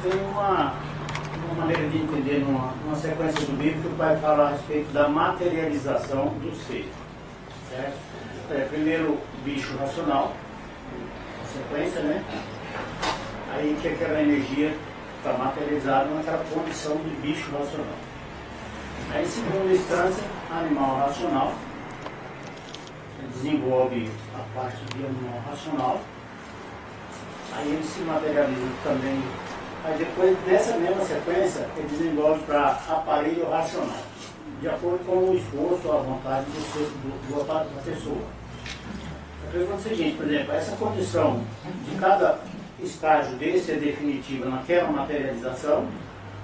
Tem uma maneira de entender numa sequência do livro que vai falar a respeito da materialização do ser. Certo? Primeiro, bicho racional, a sequência, né? Aí que aquela energia está materializada naquela condição de bicho racional. Aí, em segunda instância, animal racional, desenvolve a parte de animal racional, aí ele se materializa também. Aí depois dessa mesma sequência, ele desenvolve para aparelho racional, de acordo com o esforço, a vontade da pessoa. Eu pergunto o seguinte, por exemplo, essa condição de cada estágio desse é definitiva naquela materialização,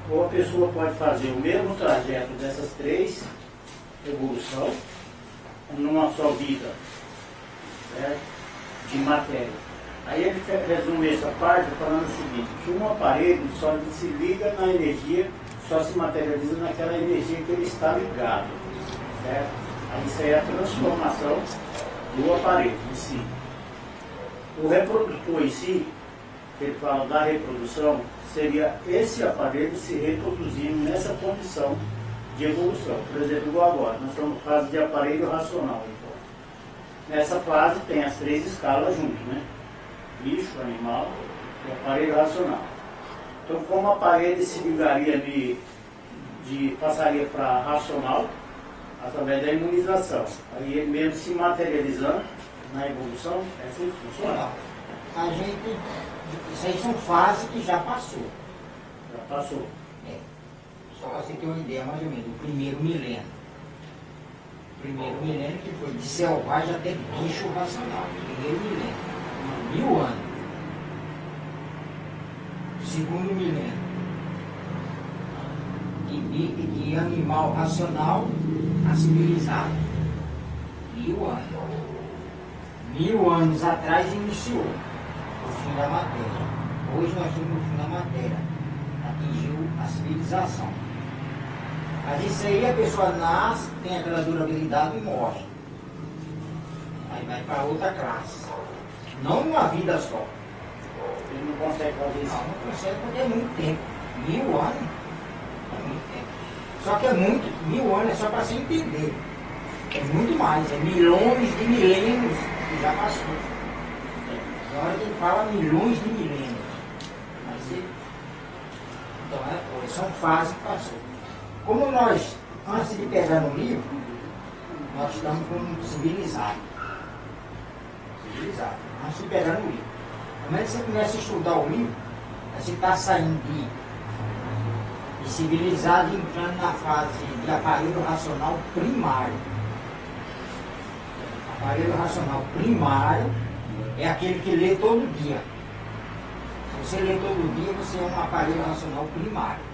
ou a pessoa pode fazer o mesmo trajeto dessas três evoluções numa só vida, certo? De matéria. Aí ele resume essa parte falando o seguinte, que um aparelho só se liga na energia, só se materializa naquela energia que ele está ligado, certo? Aí isso aí é a transformação do aparelho em si. O reprodutor em si, que ele fala da reprodução, seria esse aparelho se reproduzindo nessa condição de evolução. Por exemplo, igual agora, nós estamos na fase de aparelho racional. Então. Nessa fase tem as três escalas juntas, né? Bicho, animal e aparelho racional. Então, como o aparelho se ligaria passaria para racional, através da imunização. Aí ele mesmo se materializando na evolução, é assim que funciona? Isso aí são fases que já passou. Já passou. Só para você ter uma ideia mais ou menos, o primeiro milênio. O primeiro milênio que foi de selvagem até bicho racional. Primeiro milênio. 1000 anos. Segundo milênio. De animal racional a civilizado. 1000 anos. 1000 anos atrás iniciou o fim da matéria. Hoje nós estamos no fim da matéria. Atingiu a civilização. Mas isso aí a pessoa nasce, tem aquela durabilidade e morre. Aí vai para outra classe. Não uma vida só. Ele não consegue fazer isso. Não consegue porque é muito tempo. 1000 anos é muito tempo. Só que é muito, 1000 anos é só para você entender. É muito mais, é milhões de milênios que já passou. Agora ele fala milhões de milênios. Mas então são fases que passou. Como nós, antes de pegar no livro, nós estamos como civilizado. Civilizado, antes de pegar no livro. Quando você começa a estudar o livro, você está saindo de civilizado e entrando na fase de aparelho racional primário. Aparelho racional primário é aquele que lê todo dia. Se você lê todo dia, você é um aparelho racional primário.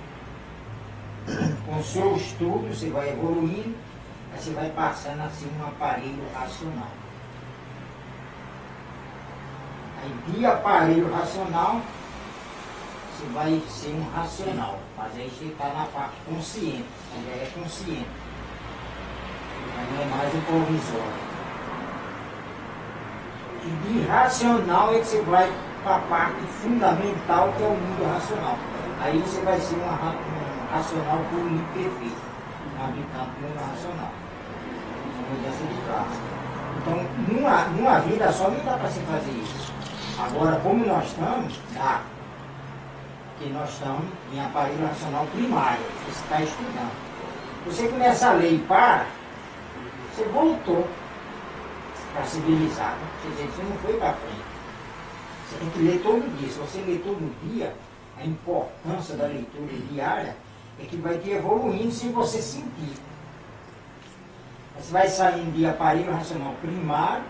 Com o seu estudo, você vai evoluindo, aí você vai passando assim um aparelho racional. Aí de aparelho racional, você vai ser um racional. Mas aí você está na parte consciente, você já é consciente. Aí não é mais um provisório. E de racional é que você vai para a parte fundamental, que é o mundo racional. Aí você vai ser um racional puro e perfeito, um habitante do mundo racional. Uma mudança de classe. Então, numa vida só não dá para se fazer isso. Agora, como nós estamos, dá. Porque nós estamos em aparelho racional primário, você está estudando. Você começa a ler e para, você voltou para civilizar. Quer dizer, você não foi para frente. Você tem que ler todo dia. Se você ler todo dia, a importância da leitura diária é que vai te evoluindo sem você sentir. Você vai saindo de aparelho racional primário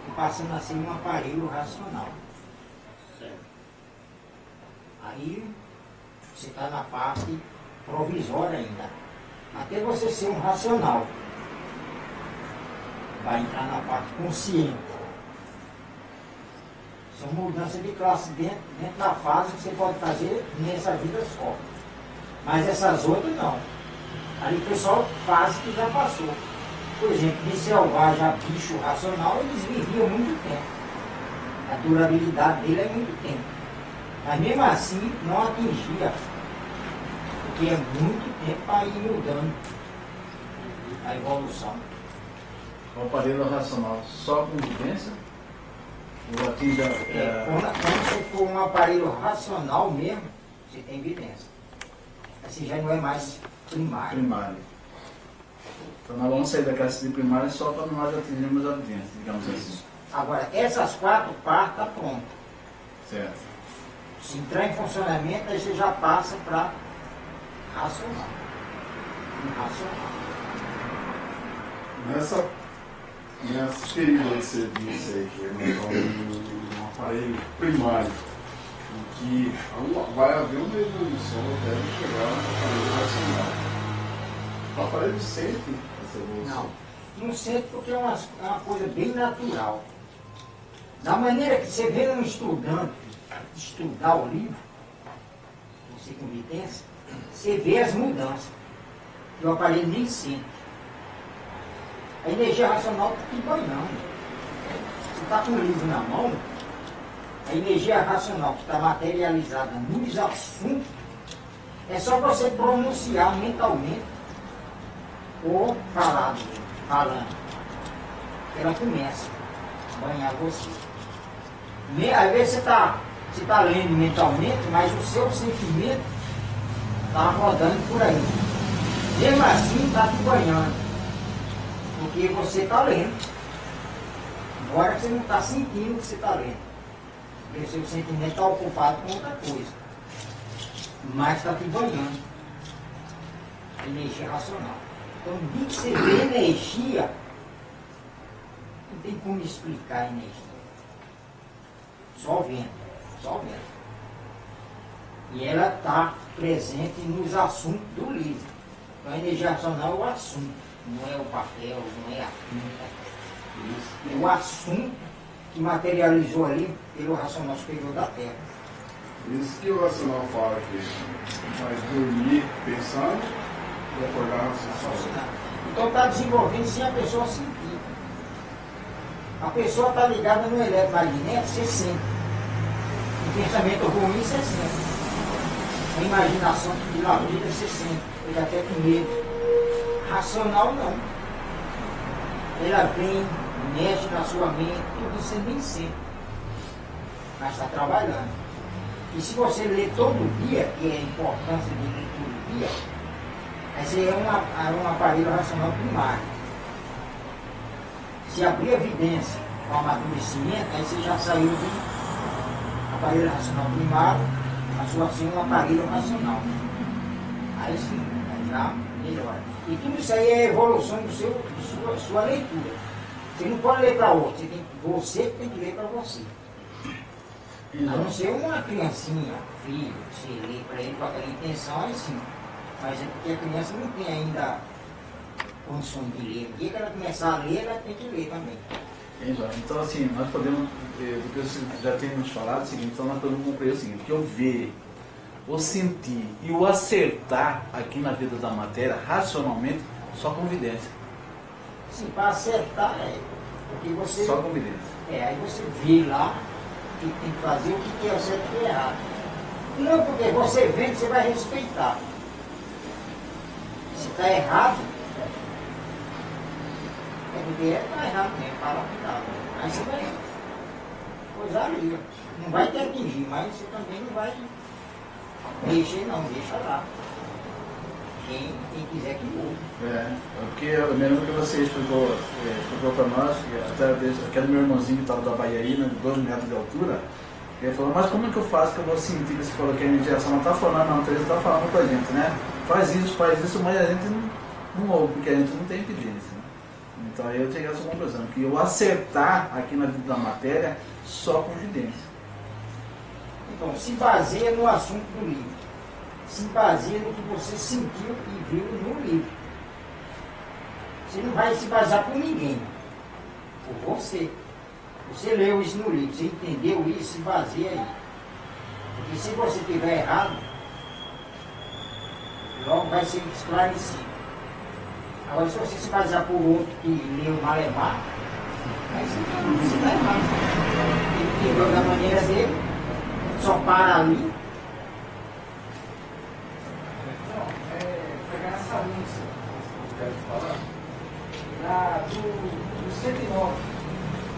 e passando a ser um aparelho racional. Aí você está na parte provisória ainda. Até você ser um racional. Vai entrar na parte consciente. São mudanças de classe dentro da fase que você pode fazer nessa vida só. Mas essas outras não. Ali foi só fase que já passou. Por exemplo, de selvagem a bicho racional, eles viviam muito tempo. A durabilidade dele é muito tempo. Mas mesmo assim não atingia, porque é muito tempo para ir mudando a evolução. O aparelho racional só com evidência? Ou atinge Quando você for um aparelho racional mesmo, você tem evidência. Assim já não é mais primário. Então nós vamos sair da classe de primária só quando nós atingirmos a evidência, digamos assim. Agora, essas 4 partes estão prontas. Certo. Se entrar em funcionamento, aí você já passa para racional. Irracional. Nessa período que você disse aí, que é um aparelho primário, em que vai haver uma evolução até chegar no aparelho racional. O aparelho sente essa evolução? Não sente porque é uma coisa bem natural. Da maneira que você vê um estudante estudar o livro, você com evidência, você vê as mudanças. E o aparelho nem sente. A energia racional está te banhando. Você está com o livro na mão, a energia racional que está materializada nos assuntos, é só você pronunciar mentalmente ou falando. Ela começa a banhar você. Às vezes você está lendo mentalmente, mas o seu sentimento está rodando por aí. Mesmo assim está te banhando. Porque você está lendo. Agora você não está sentindo o que você está lendo. Porque o seu sentimento está ocupado com outra coisa. Mas está te banhando. Energia racional. Então, de que você vê energia, não tem como explicar a energia. Só vendo. E ela está presente nos assuntos do livro. Então, a energia racional é o assunto. Não é o papel, não é a tinta. É o assunto que materializou ali pelo racional superior da Terra. Isso que o racional fala que vai dormir pensando e acordar raciocinando. Então está desenvolvendo sem a pessoa sentir. A pessoa está ligada no eletromagnético, você sente. O pensamento ruim, você sente. A imaginação de la vida, você sente. Ele até com medo. Racional não. Ela vem, mexe na sua mente, tudo você nem sente. Mas está trabalhando. E se você ler todo dia, que é a importância de ler todo dia, esse é um aparelho racional primário. Se abrir evidência com amadurecimento, aí você já saiu do aparelho racional primário, passou a ser um aparelho racional. Aí sim, aí já melhora. E tudo isso aí é a evolução de sua leitura. Você não pode ler para outro, você tem que ler para você. A não ser uma criancinha, filho, você lê para ele com aquela intenção, aí sim. Mas é porque a criança não tem ainda condições de ler. O dia que ela começar a ler, ela tem que ler também. Então, assim, nós podemos, do que você já tem nos falado, então nós podemos compreender o seguinte, que eu ver, o sentir e o acertar aqui na vida da matéria, racionalmente, só com evidência. Sim, para acertar porque você... Só com evidência. Aí você vê lá o que tem que fazer, o que é certo e o que é errado. Não, porque você vendo, você vai respeitar. Se está errado, é porque está errado mesmo, para cuidar. Aí você vai coisar ali. Não vai te atingir, mas você também não vai mexer não, deixa lá. Quem quiser que mude. Porque eu me lembro que você explicou para nós, até aquele meu irmãozinho que estava da Bahia aí, né, de 2 metros de altura, ele falou, mas como é que eu faço que eu vou sentir que você falou que a energia não está falando, não, Teresa está falando com a gente, né? Faz isso, mas a gente não ouve, porque a gente não tem evidência. Né? Então aí eu cheguei a essa conclusão, que eu acertar aqui na vida da matéria só com evidência. Então, se baseia no assunto do livro. Se baseia no que você sentiu e viu no livro. Você não vai se basear por ninguém. Por você. Você leu isso no livro, você entendeu isso, se baseia aí. Porque se você estiver errado, logo vai ser esclarecido. Agora, se você se basear por outro que leu Malemar, aí você está errado. Ele entendeu da maneira dele, só para ali. Pegar essa linha que você deve falar, do 109,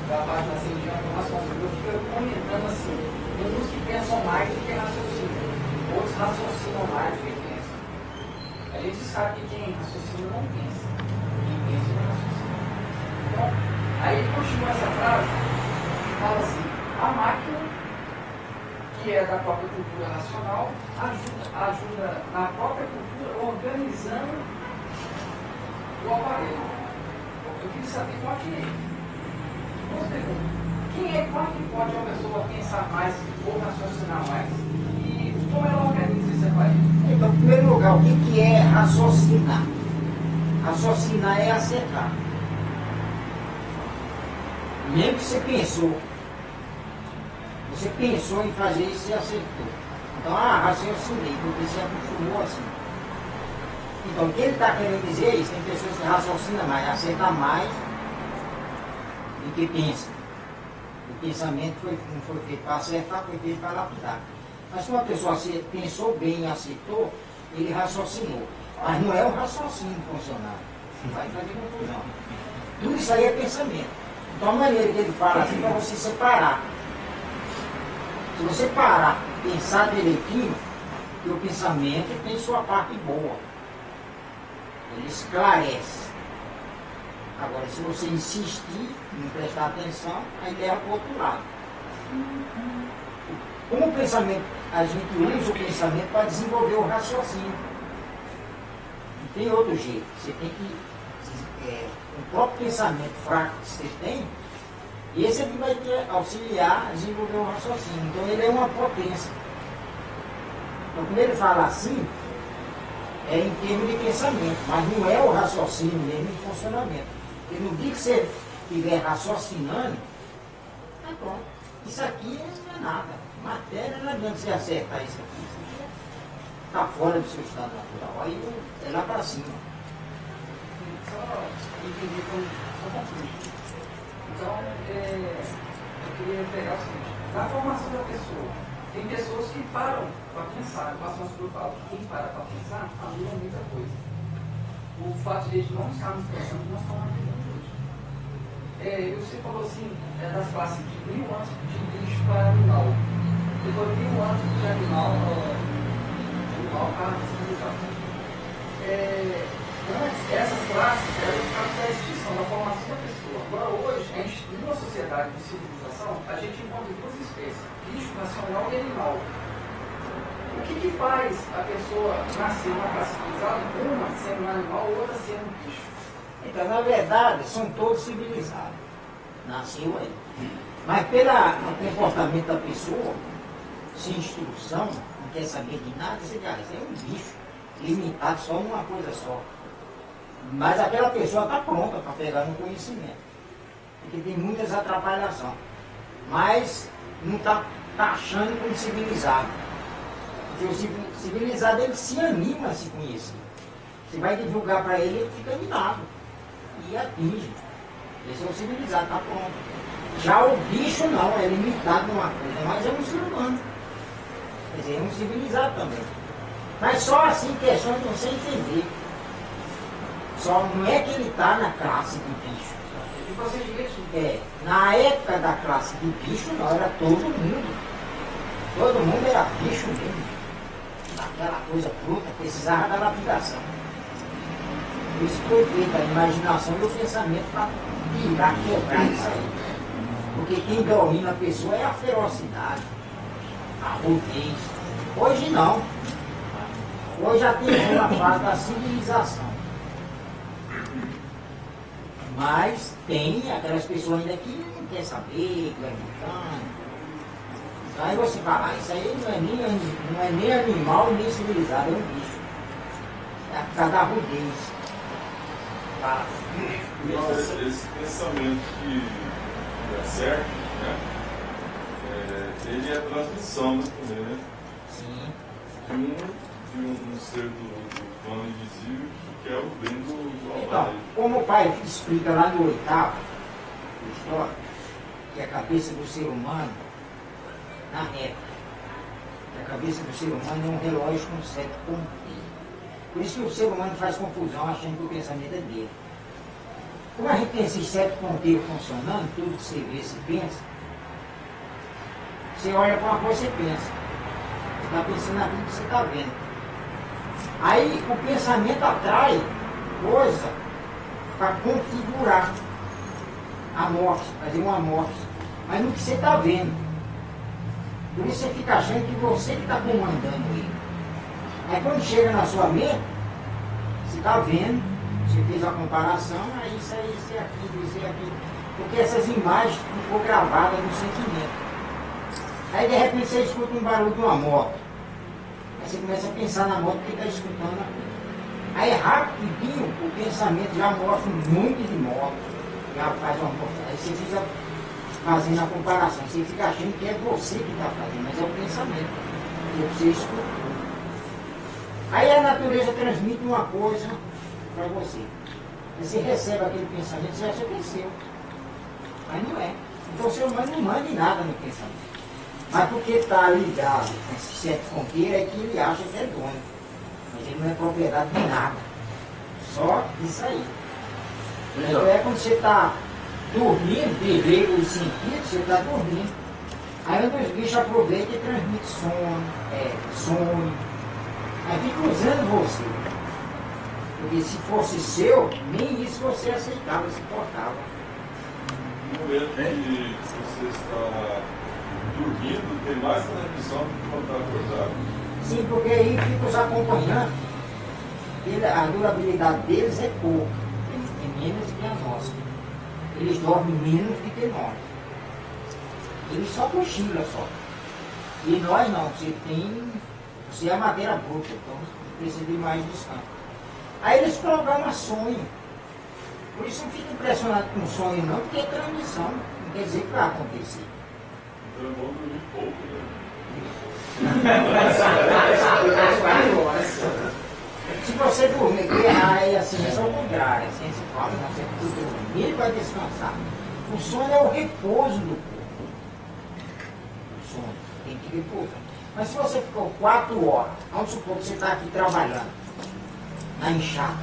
da página científica da informação, eu fico comentando assim, tem uns que pensam mais do que raciocinam, outros raciocinam mais do que pensam. A gente sabe que quem raciocina não pensa, quem pensa não raciocina. Então, aí ele continua essa frase, fala assim, a máquina, que é da própria cultura racional, ajuda na própria cultura organizando o aparelho. Eu queria saber qual que é. Duas perguntas. Qual que pode uma pessoa pensar mais ou raciocinar mais? E como ela organiza esse aparelho? Então, em primeiro lugar, o que é raciocinar? Raciocinar é acertar. Mesmo que você pensou em fazer isso e acertou. Então, raciocinei, porque você acostumou assim. Então, o que ele está querendo dizer é isso, tem pessoas que raciocinam mais, acertam mais do que pensam. O pensamento não foi feito para acertar, foi feito para lapidar. Mas se uma pessoa pensou bem e acertou, ele raciocinou. Mas não é o raciocínio funcional. Vai fazer confusão. Tudo isso aí é pensamento. Então, a maneira que ele fala assim, para você separar. Se você parar, pensar direitinho, que o pensamento tem sua parte boa. Ele esclarece. Agora, se você insistir, não prestar atenção, aí leva para o outro lado. Como o pensamento, a gente usa o pensamento para desenvolver o raciocínio. Não tem outro jeito. Você tem que... o próprio pensamento fraco que você tem, esse é que vai te auxiliar a desenvolver o raciocínio. Então ele é uma potência. Então quando ele fala assim, é em termos de pensamento, mas não é o raciocínio mesmo em funcionamento. Porque no dia que você estiver raciocinando, pronto. Isso aqui não é nada. Matéria não adianta você acertar isso aqui. Está fora do seu estado natural. Aí é lá para cima. Só entender como concluir. Então, eu queria pegar o seguinte, na formação da pessoa, tem pessoas que param para pensar, passam as preocupadas. Quem para para pensar, anula muita coisa. O fato de eles não estarmos pensando, nós estamos anulando hoje. Você falou assim, das classes de 1000 anos de bicho para animal. Depois de 1000 anos de animal para civilização. Antes, essas classes eram para a extinção, da formação da pessoa. Agora, hoje, numa sociedade de civilização, a gente encontra duas espécies, bicho racional e animal. O que faz a pessoa nascer uma classe civilizada, uma sendo um animal, outra sendo um bicho? Então, na verdade, são todos civilizados. Nasceu aí. Mas pelo comportamento da pessoa, sem instrução, não quer saber de nada, você diz, isso é um bicho, limitado só uma coisa só. Mas aquela pessoa está pronta para pegar no conhecimento. Porque tem muitas atrapalhações. Mas não está taxando como civilizado. Porque o civilizado ele se anima a se conhecer. Você vai divulgar para ele, ele fica animado. E atinge. Esse é o civilizado, está pronto. Já o bicho não, é limitado numa coisa, mas é um ser humano. Quer dizer, é um civilizado também. Mas só assim questão de você entender. Só não é que ele está na classe de bicho. Na época da classe de bicho, não, era todo mundo. Todo mundo era bicho mesmo. Aquela coisa bruta, precisava da lapidação. Por isso foi feita a imaginação e o pensamento para tirar, quebrar isso aí. Porque quem domina a pessoa é a ferocidade, a rudez. Hoje não. Hoje já tem uma fase da civilização. Mas tem aquelas pessoas ainda que não quer saber, que é americano. Então aí você fala, isso aí não é nem animal, nem civilizado, é um bicho. É por causa da rudez. Esse pensamento que é certo, né? Ele é a transmissão, né? Sim. De um ser do plano invisível que quer o bem do Então, aparelho. como o pai explica lá no 8º, história, que a cabeça do ser humano, na época, A cabeça do ser humano é um relógio com 7 ponteiros. Por isso que o ser humano faz confusão achando que o pensamento é dele. Como a gente tem esses 7 ponteiros funcionando, tudo que você vê, você pensa, você olha para uma coisa, você pensa. Você está pensando naquilo que você está vendo. Aí o pensamento atrai coisa para configurar a morte, fazer uma morte. Mas no que você está vendo. Por isso você fica achando que você que está comandando ele. Aí quando chega na sua mente, você está vendo, você fez a comparação, aí isso é aquilo, isso é aquilo. Porque essas imagens ficou gravadas no sentimento. Aí de repente você escuta um barulho de uma moto. Aí você começa a pensar na moto que está escutando aquilo. Aí rapidinho o pensamento já mostra um monte de moto, já faz uma moto. Aí você fica fazendo a comparação, você fica achando que é você que está fazendo, mas é o pensamento que você escutou. Aí a natureza transmite uma coisa para você. Você recebe aquele pensamento, você acha que é seu. Mas não é. Então o ser humano não manda em nada no pensamento. Mas porque está ligado com esse 7 ponteiros é que ele acha que é dono. Mas ele não é propriedade de nada. Só isso aí. Então é quando você está dormindo, dever os sentidos, você está dormindo. Aí os bichos aproveitam e transmitem sonho. Aí fica usando você. Porque se fosse seu, nem isso você aceitava, se portava. No momento que você está dormindo, tem mais transmissão do que quando está acordado. Sim, porque aí fica os acompanhando. A durabilidade deles é pouca. É menos que a nossa. Eles dormem menos do que nós. Eles só cochilam só. E nós não. Você é madeira bruta, então precisa de mais descanso. Aí eles programam sonho. Por isso não fica impressionado com sonho não, porque é transmissão. Não quer dizer que vai acontecer. Então é bom dormir pouco, né? Se você dormir, aí a ciência é o contrário. A ciência fala, não, você precisa dormir para descansar. O sono é o repouso do corpo. O sono tem que repousar. Mas se você ficou 4 horas, vamos supor que você está aqui trabalhando, na enxada.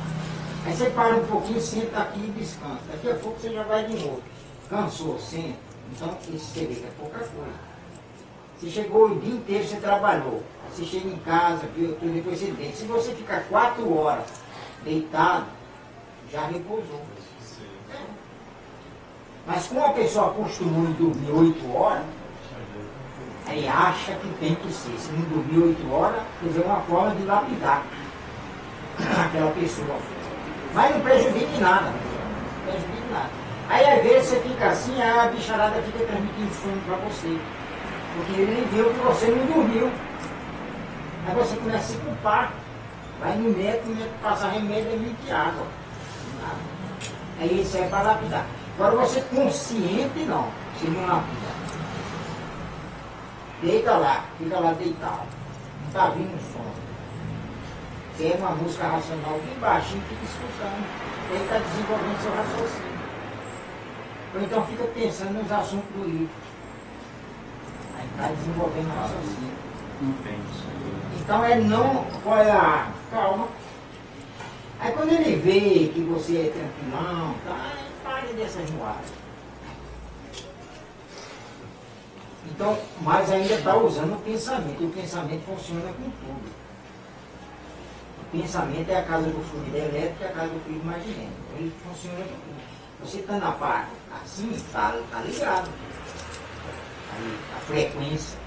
Aí você para um pouquinho, senta aqui e descansa. Daqui a pouco você já vai de novo. Cansou, senta. Então, isso você vê que é pouca coisa. Você chegou o dia inteiro, você trabalhou. Você chega em casa, viu tudo, depois você deita. Se você ficar 4 horas deitado, já repousou. É. Mas como a pessoa acostumou a dormir 8 horas, aí acha que tem que ser. Se não dormir 8 horas, quer dizer, uma forma de lapidar aquela pessoa. Mas não prejudica em nada. Não prejudica em nada. Aí às vezes você fica assim, a bicharada fica transmitindo sono para você. Porque ele viu que você não dormiu. Aí você começa a se culpar. Vai no médico passar remédio e de água. Aí isso é para lapidar. Agora você consciente não. Você não lapida. Deita lá, fica lá deitado. Não está vindo sono. Tem uma música racional bem baixinho, fica escutando. Ele está desenvolvendo seu raciocínio. Ou então fica pensando nos assuntos do livro. Aí está desenvolvendo o raciocínio. Não tem isso. Então é não, qual é a arma? Calma. Aí quando ele vê que você é tranquilão, tá, pare dessas moadas. Então, mas ainda está usando o pensamento. O pensamento funciona com tudo. O pensamento é a casa do fluido elétrico e a casa do fluido magnético. Ele funciona com tudo. Você está na parte assim, está ligado. Aí, a frequência.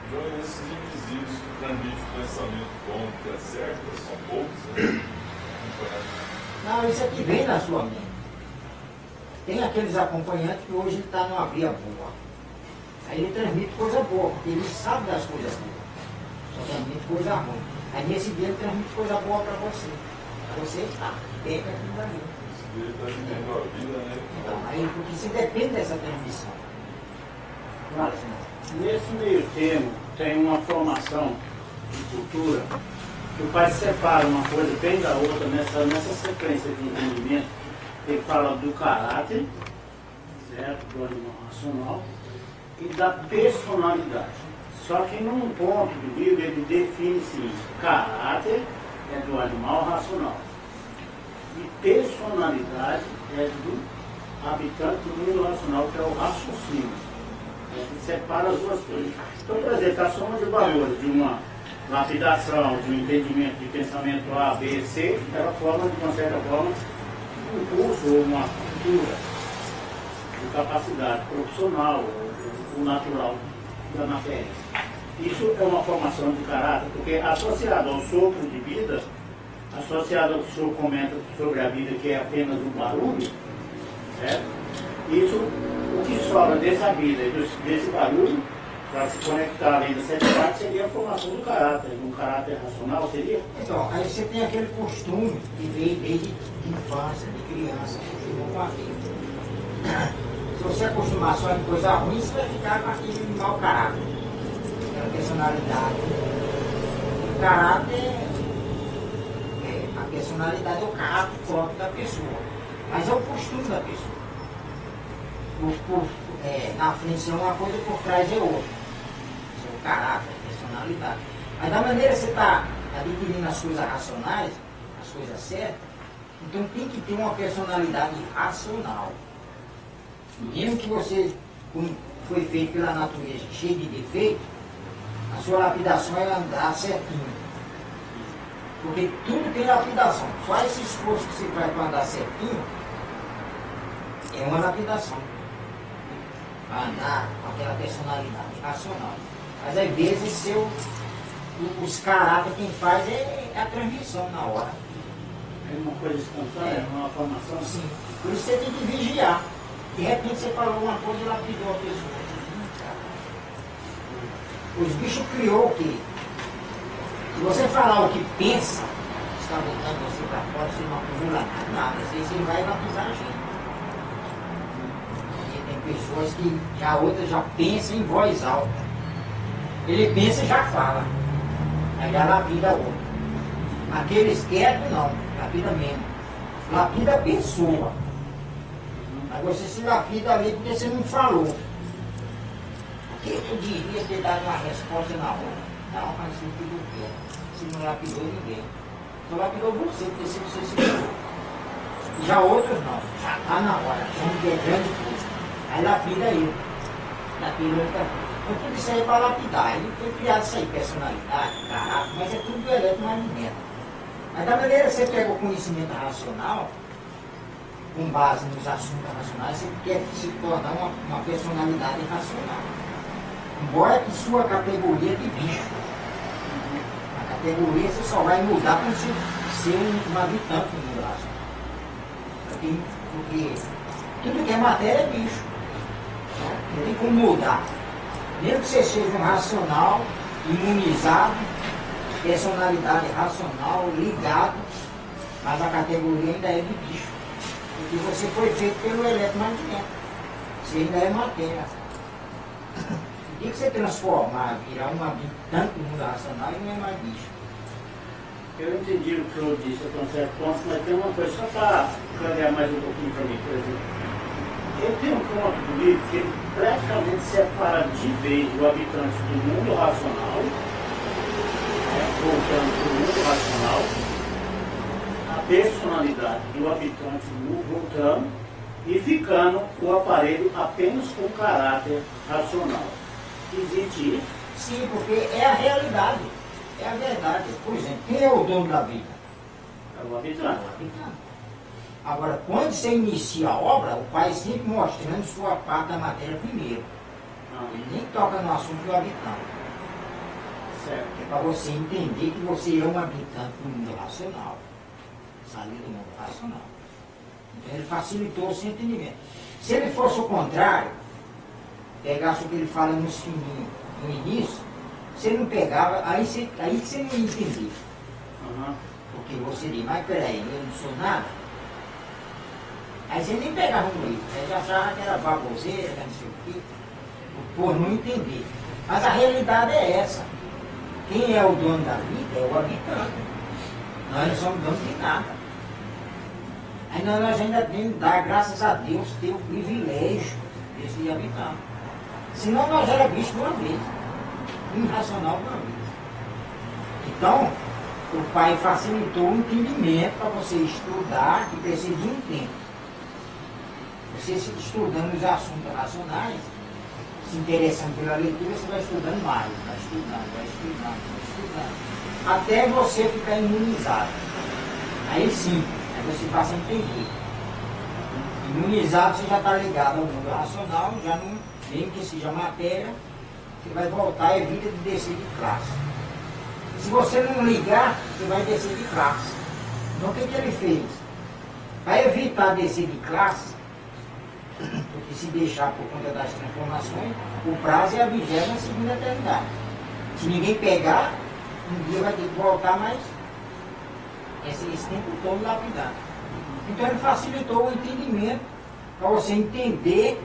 Então, esses invisíveis que transmitem o pensamento bom, que é certo, são poucos, né? Não, isso aqui vem na sua mente. Tem aqueles acompanhantes que hoje ele está numa via boa. Aí ele transmite coisa boa, porque ele sabe das coisas boas. Só transmite coisa ruim. Aí nesse dia ele transmite coisa boa para você. Para você pega aquilo dali. Esse dia está vivendo a vida, né? Então, aí, porque você depende dessa transmissão. Claro, senão. Nesse meio termo, tem uma formação de cultura que o pai separa uma coisa bem da outra nessa sequência de entendimento. Ele fala do caráter, certo? Do animal racional e da personalidade. Só que num ponto do livro ele define sim, caráter é do animal racional e personalidade é do habitante do mundo racional, que é o raciocínio. Ele separa as duas coisas. Então, por exemplo, a soma de valores de uma lapidação, de um entendimento de pensamento A, B, C, ela forma, de uma certa forma, um curso ou uma cultura de capacidade profissional ou natural da matéria. Isso é uma formação de caráter, porque associado ao sopro de vida, associado ao que o senhor comenta sobre a vida, que é apenas um barulho, certo? Isso, o que sobra dessa vida e desse barulho, para se conectar além das 7 partes, seria a formação do caráter, um caráter racional, seria? Então, aí você tem aquele costume que veio desde infância, de criança, acostumou com a vida. Se você acostumar só em coisa ruim, você vai ficar com aquele mau caráter, aquela personalidade. O caráter, a personalidade é o caráter próprio da pessoa, mas é o costume da pessoa. Na frente é uma coisa, por trás é outra. Isso é o caráter, a personalidade. Mas da maneira que você está adquirindo as coisas racionais, as coisas certas, então tem que ter uma personalidade racional. Mesmo que você foi feito pela natureza cheio de defeito, a sua lapidação é andar certinho. Porque tudo tem lapidação. Só esse esforço que você faz para andar certinho é uma lapidação. Para andar com aquela personalidade racional. Mas às vezes os caráter quem faz é a transmissão na hora. É uma coisa instantânea, é uma formação? Sim. Por isso você tem que vigiar. De repente você falou alguma coisa e lapidou a pessoa. Os bichos criou o quê? Se você falar o que pensa, está botando você para fora, você não acumula nada. Você vai lapidar a gente. Tem pessoas que outras já pensam em voz alta. Ele pensa e já fala. Aí já lapida outro. Aqueles quietos não, lapida menos. Lapida a pessoa. Aí você se lapida ali porque você não falou. Porque eu devia ter dado uma resposta na hora. Não, mas você tudo quer. Você não lapidou ninguém. Só lapidou você, porque se você se falou. Já outros não. Já está na hora. Gente que é grande coisa. Aí lapida ele. Lapida outra coisa. Então tudo isso aí é para lapidar. Ele foi criado isso aí, personalidade, caráter, mas é tudo do eletromagnético. Mas da maneira que você pega o conhecimento racional, com base nos assuntos racionais, você quer se tornar uma personalidade racional. Embora que sua categoria é de bicho. A categoria você só vai mudar para você ser um habitante do mundo racional. Porque tudo que é matéria é bicho. Não tem como mudar. Mesmo que você seja um racional, imunizado, personalidade racional, ligado, mas a categoria ainda é de bicho. Porque você foi feito pelo eletromagnético. Você ainda é matéria. O que você transformar, virar um habitante do mundo racional e não é mais bicho? Eu entendi o que eu disse até um certo ponto, mas tem uma coisa só para clarear mais um pouquinho para mim, por exemplo. Eu tenho um ponto do livro que ele praticamente separa de vez o habitante do mundo racional, voltando para o mundo racional, a personalidade do habitante do mundo voltando e ficando o aparelho apenas com caráter racional. Existe isso? Sim, porque é a realidade, é a verdade. Por exemplo, quem é o dono da vida? É o habitante. É o habitante. Agora, quando você inicia a obra, o pai sempre mostrando sua parte da matéria primeiro. Ele nem toca no assunto do habitante. Certo. É para você entender que você é um habitante do mundo racional. Sair do mundo racional. Então ele facilitou o seu entendimento. Se ele fosse o contrário, pegasse o que ele fala nos fininhos no início, você não pegava, aí você não ia entender. Porque você diz, mas peraí, eu não sou nada. Aí você nem pegava um livro, aí já achava que era baboseira, não sei o quê, por não entender. Mas a realidade é essa. Quem é o dono da vida é o habitante. Nós não somos donos de nada. Aí nós ainda temos que dar graças a Deus ter o privilégio desse habitante. Senão nós era bicho de uma vez. irracional uma vez. Então, o pai facilitou o entendimento para você estudar, que precisa de um tempo. Você estudando os assuntos racionais, se interessando pela leitura, você vai estudando mais, vai estudando, até você ficar imunizado. Aí sim, aí você passa a entender. Imunizado, você já está ligado ao mundo racional, já não, mesmo que seja matéria, você vai voltar e evita de descer de classe. Se você não ligar, você vai descer de classe. Então o que ele fez? Para evitar descer de classe, porque se deixar por conta das transformações, o prazo é a 22ª eternidade. Se ninguém pegar, um dia vai ter que voltar, mas esse tempo todo lapidar. Então ele facilitou o entendimento para você entender,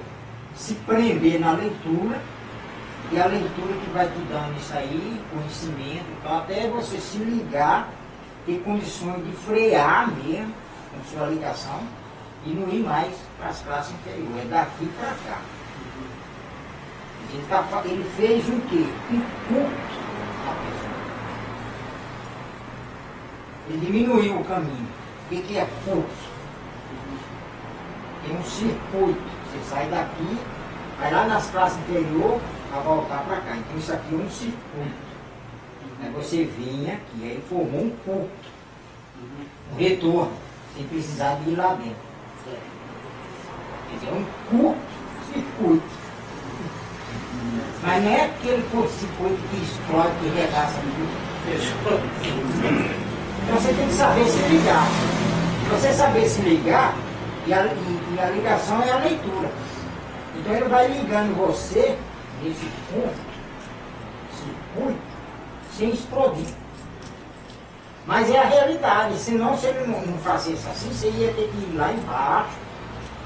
se prender na leitura, e a leitura que vai te dando isso aí, conhecimento, então, até você se ligar, ter condições de frear mesmo com sua ligação e não ir mais para as classes inferiores, é daqui para cá. Ele fez o quê? Um culto na pessoa. Ele diminuiu o caminho. O que é culto? Tem um circuito. Você sai daqui, vai lá nas classes inferiores para voltar para cá. Então isso aqui é um circuito. Aí você vinha aqui, aí formou um culto. Um retorno, sem precisar de ir lá dentro. Quer dizer, é um curto circuito. Mas não é aquele curto-circuito que explode, que regaça tudo. Então você tem que saber se ligar. Se você saber se ligar, e a ligação é a leitura. Então ele vai ligando você nesse curto-circuito sem explodir. Mas é a realidade, senão se ele não fizesse assim, você ia ter que ir lá embaixo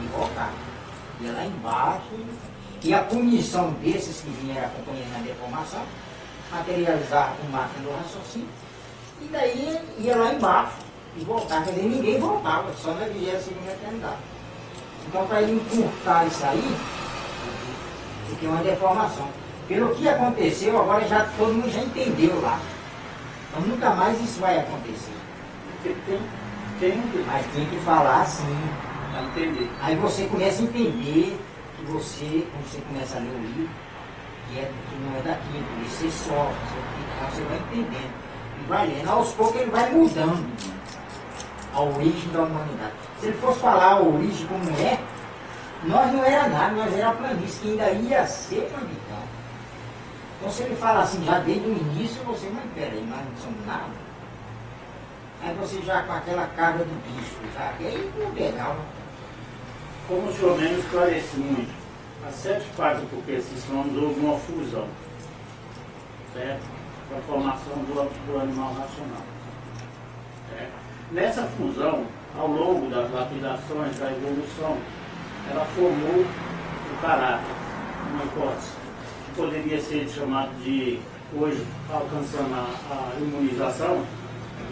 e voltar. Ia lá embaixo e a punição desses que vieram acompanhando a deformação, materializar o máquina do raciocínio, e daí ia lá embaixo e voltar. Quer dizer, ninguém voltava, só na 22ª eternidade. Então para ele encurtar isso aí, porque é uma deformação. Pelo que aconteceu, agora já todo mundo já entendeu lá. Então nunca mais isso vai acontecer. Mas tem que falar assim. Para entender. Aí você começa a entender que você, quando você começa a ler o livro, que não é daquilo, que você sofre, então você vai entendendo. E vai lendo. Aos poucos ele vai mudando a origem da humanidade. Se ele fosse falar a origem como é, nós não era nada, nós era planície, que ainda ia ser planitão. Então se ele fala assim, já desde o início, você, mas peraí, nós não somos nada. Aí você já com aquela carga do bicho, já, e aí não legal. Como o senhor mesmo esclarece muito, há 7 partes do sistemas houve uma fusão, certo? Para a formação do animal racional. Certo? Nessa fusão, ao longo das lapidações, da evolução, ela formou o caráter, uma hipótese, que poderia ser chamado de, hoje, alcançando a imunização,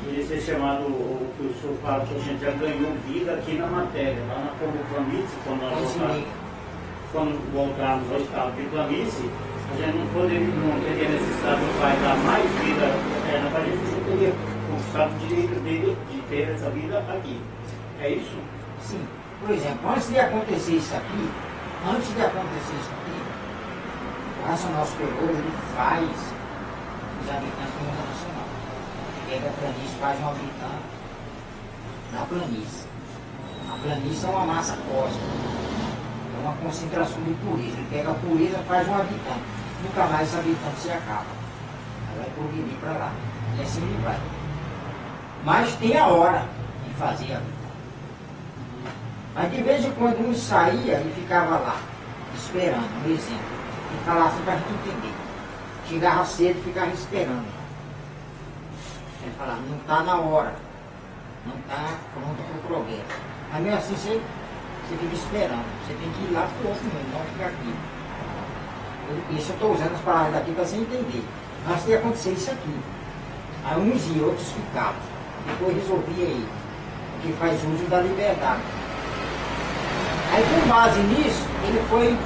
poderia ser chamado, o que o senhor fala, que a gente já ganhou vida aqui na matéria, lá na planície, quando voltarmos ao estado de planície, a gente não teria necessidade do Pai dar mais vida eterna para a gente, não teria conquistado o direito dele de ter essa vida aqui. É isso? Sim. Por exemplo, antes de acontecer isso aqui, o racional superior, ele faz os habitantes do mundo racional. Pega a planície, faz um habitante na planície. A planície é uma massa cósmica, é uma concentração de pureza. Ele pega a pureza, faz um habitante. Nunca mais esse habitante se acaba. Aí vai progredir para lá. E assim ele vai. Mas tem a hora de fazer a vida. Mas de vez em quando um saía e ficava lá, esperando, um exemplo. E falava assim para a gente entender. Chegava cedo e ficava esperando. Ele falava, não está na hora, não está pronto para o progresso. Mas mesmo assim você fica esperando, você tem que ir lá para o outro mundo, não ficar aqui. Isso eu estou usando as palavras daqui para você entender. Antes de acontecer isso aqui. Aí uns e outros ficavam. Depois resolvia ir, porque faz uso da liberdade. Aí com base nisso, ele foi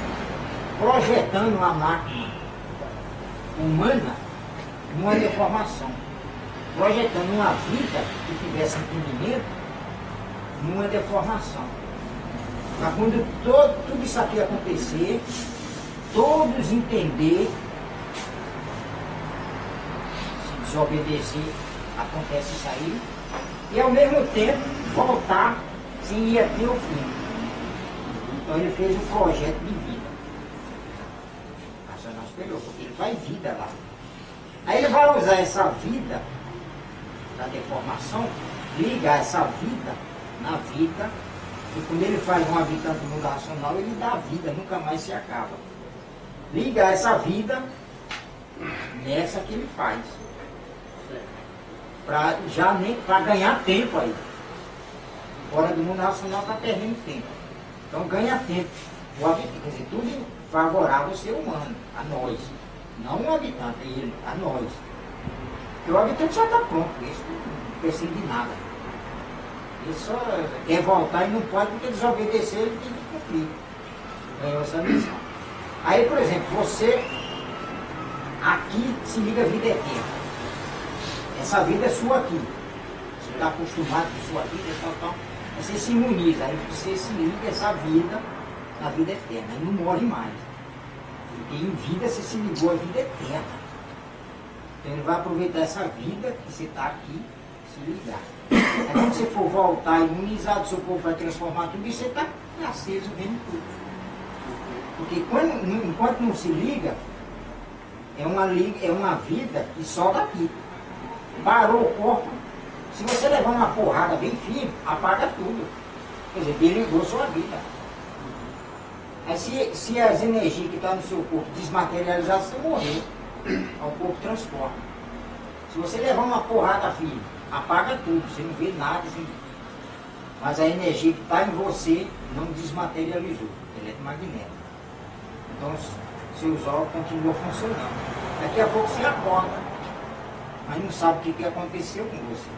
projetando uma máquina humana numa deformação, projetando uma vida que tivesse entendimento numa deformação. Mas quando tudo isso aqui acontecer, todos entender, se desobedecer, acontece isso aí, e ao mesmo tempo voltar sem ir até o fim. Então ele fez um projeto de vida. Racional superior, porque ele vai vida lá. Aí ele vai usar essa vida da deformação, ligar essa vida na vida, e quando ele faz um habitante do mundo racional, ele dá vida, nunca mais se acaba. Ligar essa vida nessa que ele faz. Para ganhar tempo aí. Fora do mundo racional está perdendo tempo. Então ganha tempo. O habitante, quer dizer, tudo favorável ao ser humano, a nós. Não o habitante, ele, a nós. Porque o habitante já está pronto, isso não precisa de nada. Ele só quer voltar e não pode, porque desobedecer ele tem que cumprir. Ganhou essa missão. Aí, por exemplo, você aqui se liga a vida eterna. Essa vida é sua aqui. Você está acostumado com sua vida, tal. Você se imuniza, aí você se liga essa vida na vida eterna, e não morre mais. Porque em vida você se ligou à vida eterna. Então ele vai aproveitar essa vida que você está aqui, se ligar. Aí quando você for voltar imunizado, seu corpo vai transformar tudo e você está aceso vendo tudo. Porque enquanto não se liga, é uma vida que só daqui. Parou o corpo, se você levar uma porrada bem firme, apaga tudo. Quer dizer, desligou sua vida. Aí se as energias que estão no seu corpo desmaterializar, você morrer. O corpo transforma. Se você levar uma porrada firme, apaga tudo, você não vê nada. Assim. Mas a energia que está em você não desmaterializou, eletromagnética. Então seus órgãos continuam funcionando. Daqui a pouco você acorda, mas não sabe o que aconteceu com você.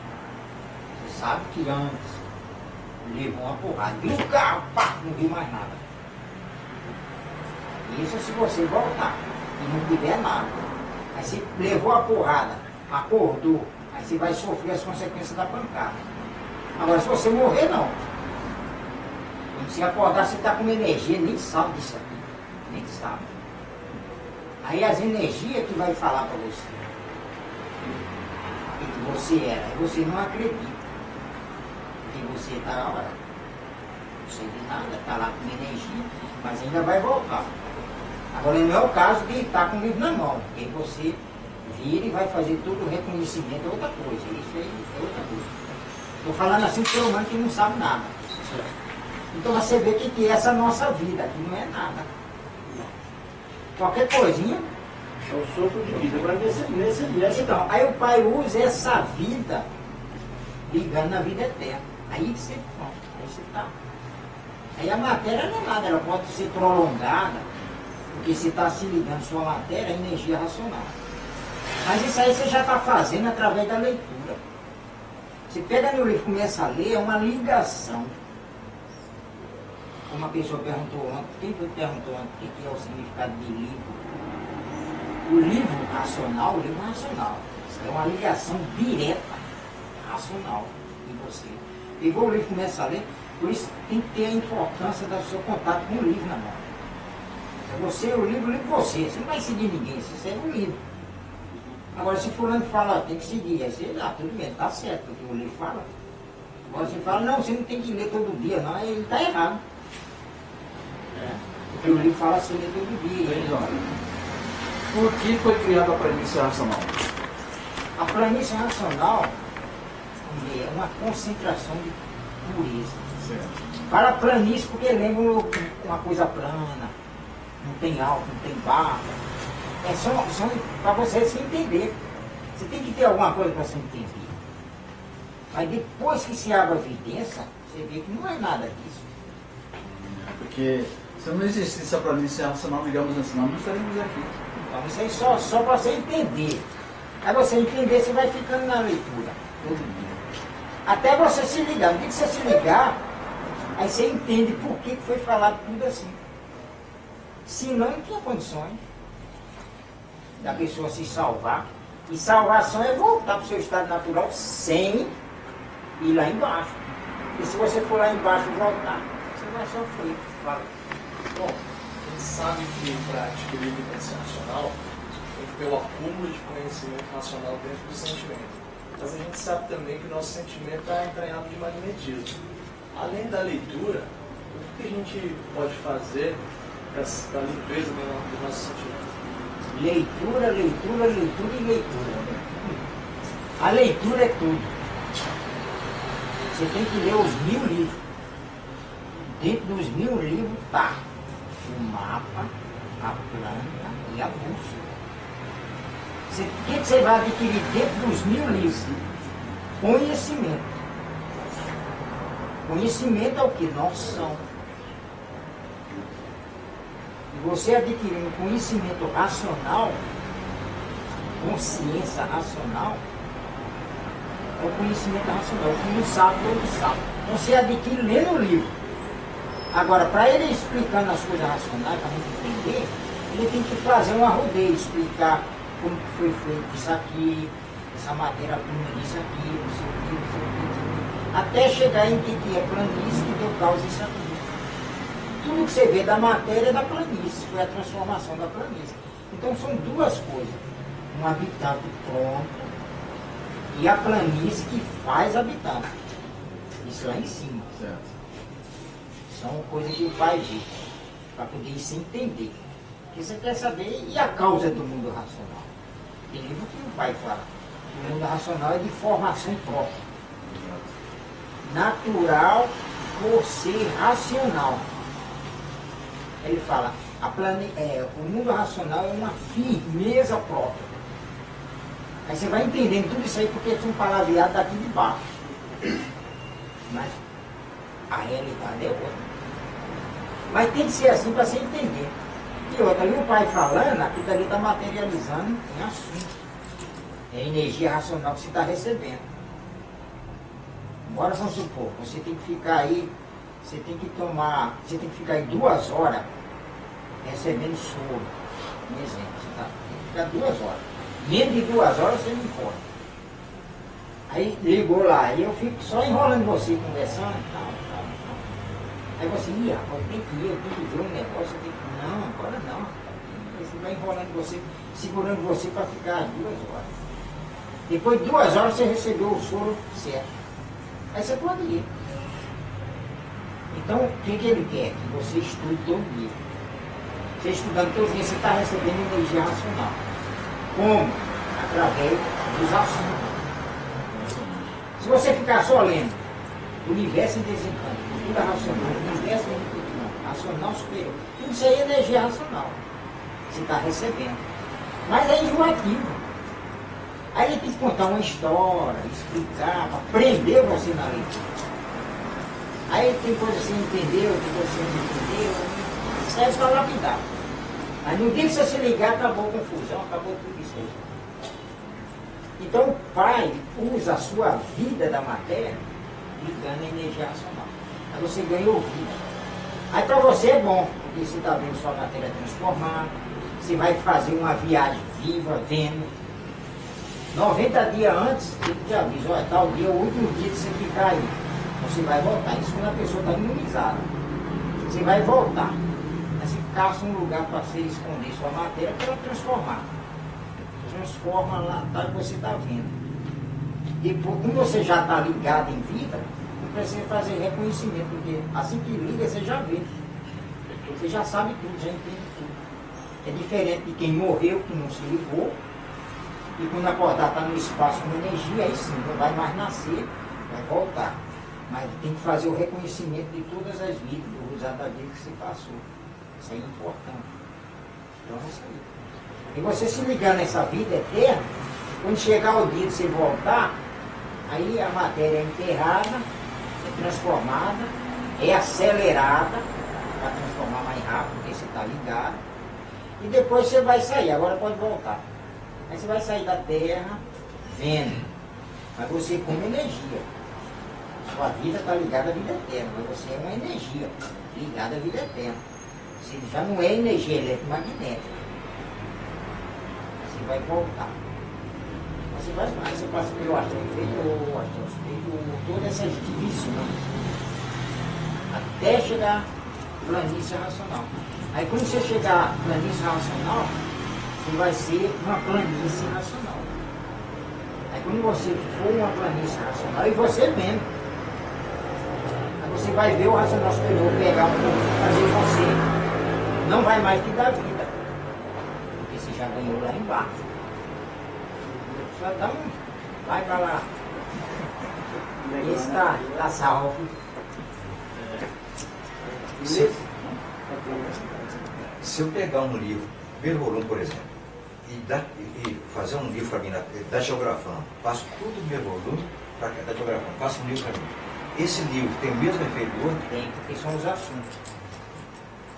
Você sabe que antes levou uma porrada, viu o carro, pá, não viu mais nada. Isso se você voltar e não tiver nada. Aí você levou a porrada, acordou, aí você vai sofrer as consequências da pancada. Agora se você morrer, não. Quando você acordar, você está com energia, nem sabe disso aqui. Nem sabe. Aí as energias que vai falar para você. E que você era, e você não acredita. Porque você está lá, não sei de nada, está lá com energia, mas ainda vai voltar. Agora não é o caso de estar com o livro na mão, porque você vira e vai fazer todo o reconhecimento, é outra coisa, isso aí é outra coisa. Estou falando assim para o ser humano que não sabe nada. Então você vê que essa nossa vida aqui não é nada. Qualquer coisinha. É o sopro de vida, mas nesse Então, aí o Pai usa essa vida ligando na vida eterna. Aí você pronto, aí você está. Aí a matéria não é nada, ela pode ser prolongada, porque você está se ligando sua matéria, a energia racional. Mas isso aí você já está fazendo através da leitura. Você pega no livro e começa a ler, é uma ligação. Como a pessoa perguntou antes, quem perguntou antes o que é o significado de livro? O livro racional, o livro racional, é uma ligação direta, racional, em você. Pegou o livro e começa a ler, por isso tem que ter a importância do seu contato com o livro na mão. Você, o livro você não vai seguir ninguém, você segue o livro. Agora se fulano fala, tem que seguir, aí você, tudo bem, tá certo, porque o livro fala. Agora você fala, não, você não tem que ler todo dia, não, ele está errado. Porque o livro fala assim, ler todo dia. Por que foi criada a planície racional? A planície racional é uma concentração de pureza. Certo. Fala planície porque lembra uma coisa plana, não tem alto, não tem barra. É só para você se entender. Você tem que ter alguma coisa para se entender. Mas depois que se abre a evidência, você vê que não é nada disso. Porque se não existisse a planície racional, digamos assim, nós não estaríamos aqui. Então isso aí só para você entender. Aí você entender, você vai ficando na leitura, todo dia. Até você se ligar. No dia que você se ligar, aí você entende por que foi falado tudo assim. Se não tinha condições. da pessoa se salvar. E salvação é voltar para o seu estado natural sem ir lá embaixo. E se você for lá embaixo e voltar, você vai sofrer. Fala. Bom, a gente sabe que para adquirir vivência racional, tem que ter o acúmulo de conhecimento racional dentro do sentimento. Mas a gente sabe também que o nosso sentimento está entranhado de magnetismo. Além da leitura, o que a gente pode fazer para a limpeza do nosso sentimento? Leitura, leitura, leitura e leitura. A leitura é tudo. Você tem que ler os 1000 livros. Dentro dos 1000 livros está o mapa, a planta e a bússola. O que você vai adquirir dentro dos 1000 livros? Conhecimento. Conhecimento é o que? Noção. E você adquirindo conhecimento racional, consciência racional, é o conhecimento racional. O que não sabe, todo sabe. Então você adquire lendo o livro. Agora, para ele explicando as coisas racionais, para a gente entender, ele tem que fazer um arrodeio, explicar como que foi feito isso aqui, essa matéria-prima disso aqui, não sei o que, não sei o que, até chegar em que é planície que deu causa isso aqui. Tudo que você vê da matéria é da planície, foi a transformação da planície. Então são duas coisas, um habitante pronto e a planície que faz habitante. Isso lá em cima. Certo. São coisas que o pai vê, para poder se entender. Porque você quer saber, e a causa do mundo racional? Tem livro que o pai fala. O mundo racional é de formação própria. Natural por ser racional. Ele fala, o mundo racional é uma firmeza própria. Aí você vai entendendo tudo isso aí porque são palavreados daqui de baixo. Mas a realidade é outra. Mas tem que ser assim para você entender. E outra, ali o pai falando, aquilo dali está materializando em assunto. É a energia racional que você está recebendo. Agora vamos supor, você tem que ficar aí, você tem que ficar aí 2 horas recebendo soro. Um exemplo, você tem que ficar 2 horas. Menos de 2 horas você não pode. Aí ligou lá, e eu fico só enrolando você, conversando e tal. Aí você, rapaz, tem que ir, eu tenho que ver um negócio, eu tenho que... Não, agora não. Aí você vai enrolando você, segurando você para ficar 2 horas. Depois de 2 horas você recebeu o soro certo. Aí você pode ir. Então, o que ele quer? Que você estude todo dia. Você estudando todo dia, você está recebendo energia racional. Como? Através dos assuntos. Se você ficar só lendo, o universo em desencanto, cultura racional, o universo em racional superior, tudo isso aí é energia racional. Você está recebendo. Mas é enjoativo. Aí ele tem que contar uma história, explicar, para prender você na leitura. Aí tem coisa que você entendeu, tem coisa que você não entendeu, serve para lapidar. Mas no dia que você se ligar, acabou a confusão, acabou tudo isso aí. Então o pai usa a sua vida da matéria ligando a energia racional. Aí você ganhou vida. Aí para você é bom, porque você está vendo sua matéria transformar, você vai fazer uma viagem viva, vendo. 90 dias antes, ele te avisa, olha, tal dia, o último dia que você ficar aí, você vai voltar. Isso quando a pessoa está imunizada. Você vai voltar. Mas você caça um lugar para você esconder sua matéria para ela transformar. Transforma lá, tá, que você está vendo. Depois, como você já está ligado em vida, não precisa fazer reconhecimento, porque assim que liga, você já vê. Você já sabe tudo, já entende tudo. É diferente de quem morreu, que não se ligou, e quando acordar está no espaço com energia, aí sim, não vai mais nascer, vai voltar. Mas tem que fazer o reconhecimento de todas as vidas, do usar da vida que você passou. Isso aí é importante. Então é isso aí. E você se ligar nessa vida eterna, quando chegar o dia de você voltar, aí a matéria é enterrada, é transformada, é acelerada, para transformar mais rápido, porque você está ligado, e depois você vai sair, agora pode voltar. Aí você vai sair da terra vendo, mas você como energia. Sua vida está ligada à vida eterna, mas você é uma energia ligada à vida eterna. Você já não é energia eletromagnética. Você vai voltar. Você vai mais, você passa pelo astro inferior, astro superior, todas essas divisões, até chegar à planície racional. Aí quando você chegar à planície racional, você vai ser uma planície racional. Aí quando você for uma planície racional, e você vendo, aí você vai ver o racional superior pegar um pouco, fazer você, não vai mais te dar vida, porque você já ganhou lá embaixo. Só dá um, vai pra lá. Esse tá salvo. Se eu pegar um livro, primeiro volume, por exemplo, e fazer um livro para mim, datilografando, passo tudo do primeiro volume para cá, datilografando, passo um livro para mim. Esse livro tem o mesmo efeito do outro? Tem, porque são os assuntos.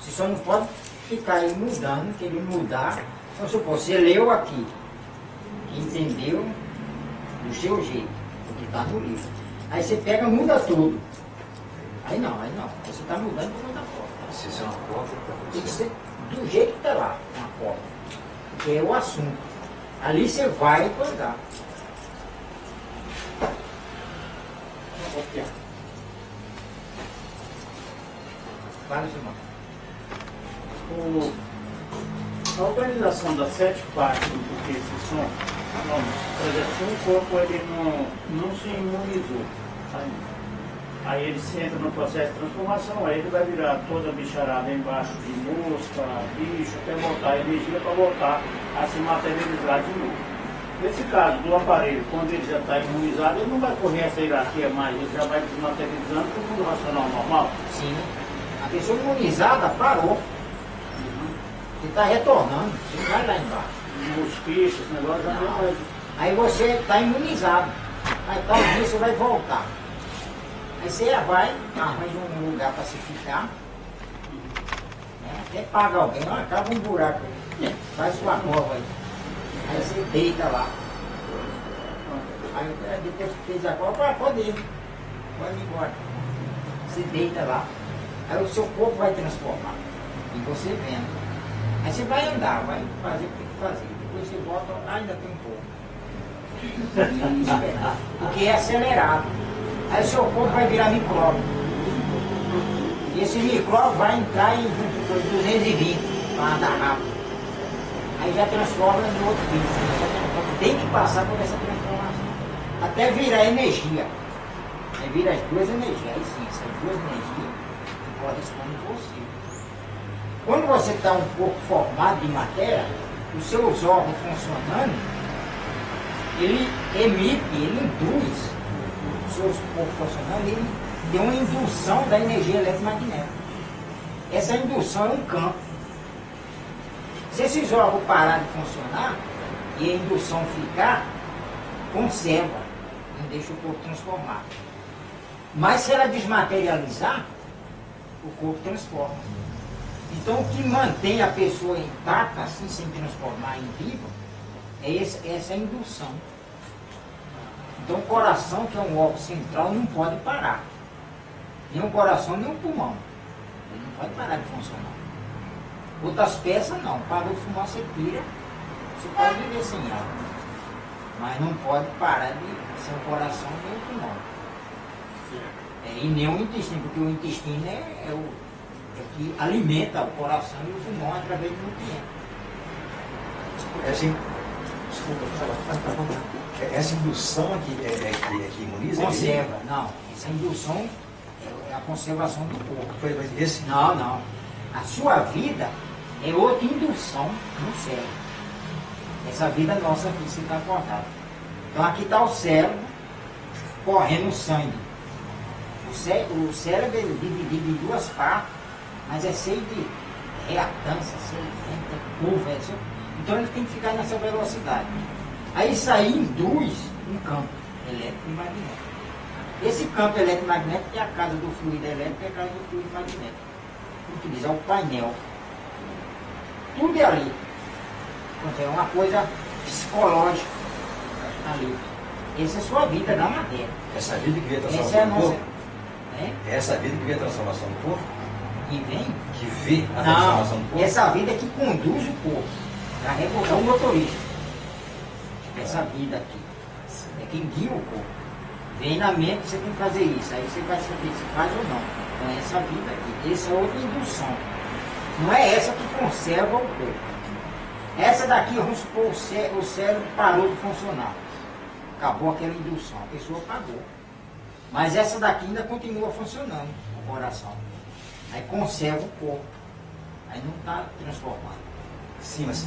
Você só não pode ficar aí mudando, querendo mudar. Então, supor, você leu aqui, entendeu do seu jeito, o que está no livro. Aí você pega e muda tudo. Aí não. Você está mudando por outra forma. Se isso é uma cópia, Tem que ser do jeito que está lá, uma cópia. Que é o assunto. Ali você vai coisar. Vou copiar. Fala, irmão. A organização das 7 partes do que esse som, por exemplo, se o corpo ele não se imunizou, aí ele se entra no processo de transformação, aí ele vai virar toda a bicharada embaixo de mosca, bicho, até voltar a energia para voltar a se materializar de novo. Nesse caso do aparelho, quando ele já está imunizado, ele não vai correr essa hierarquia mais, ele já vai desmaterializando para o mundo racional normal. Sim. A pessoa imunizada parou. Você está retornando, você não vai lá embaixo. Os bichos, esse negócio já não vai. Aí você está imunizado. Aí talvez você vai voltar. Aí você vai, arranja um lugar para se ficar. Até paga alguém, ó, acaba um buraco aí. Faz sua cova aí. Aí você deita lá. Aí depois que fez a cova, pode ir. Pode ir embora. Você deita lá. Aí o seu corpo vai transformar. E você vendo. Aí você vai andar, vai fazer o que tem que fazer. Depois você volta, ainda tem um pouco. E esperar. Porque é acelerado. Aí o seu corpo vai virar micróbio. E esse micróbio vai entrar em 220 para andar rápido. Aí já transforma em outro bicho. Tem que passar por essa transformação. Até virar energia. Aí vira as duas energias. Aí sim, essas duas energias correspondem a você. Quando você está um pouco formado de matéria, os seus órgãos funcionando, ele emite, ele induz os seus corpos funcionando, ele deu uma indução da energia eletromagnética. Essa indução é um campo. Se esses órgãos pararem de funcionar e a indução ficar, conserva, não deixa o corpo transformar. Mas se ela desmaterializar, o corpo transforma. Então o que mantém a pessoa intacta, assim, sem transformar em viva, é essa indução. Então o coração, que é um órgão central, não pode parar. Nem o coração, nem o pulmão. Ele não pode parar de funcionar. Outras peças não. Parou de fumar, você tira. Você pode viver sem ela. Mas não pode parar de ser o coração nem o pulmão. E nem o intestino, porque o intestino é o que alimenta o coração e o pulmão através do nutriente. É assim, desculpa, essa indução aqui é que imuniza? Conserva, não. Essa indução é a conservação do corpo. Esse? Não. A sua vida é outra indução no cérebro. Essa vida nossa aqui, você está acordado. Então aqui está o cérebro correndo o sangue. O cérebro é dividido em duas partes, mas é cheio de reatância, tem curva. Então ele tem que ficar nessa velocidade. Aí isso aí induz um campo elétrico e magnético. Esse campo eletromagnético é a casa do fluido elétrico e a casa do fluido magnético. Utiliza o painel. Tudo é ali. Então, é uma coisa psicológica ali. Essa é a sua vida na matéria. Essa vida que vê a transformação Essa é a do nossa. corpo? É essa vida que vê a transformação do corpo? Que vem? Que vê a transformação do Não, corpo? essa vida é que conduz o corpo. É o motorista. essa vida aqui. É quem guia o corpo. Vem na mente que você tem que fazer isso, aí você vai saber se faz ou não. Então é essa vida aqui, essa é outra indução. Não é essa que conserva o corpo. Essa daqui, vamos supor, o cérebro parou de funcionar. Acabou aquela indução, a pessoa pagou. Mas essa daqui ainda continua funcionando, o coração. Aí conserva o corpo. Aí não está transformado. Sim, mas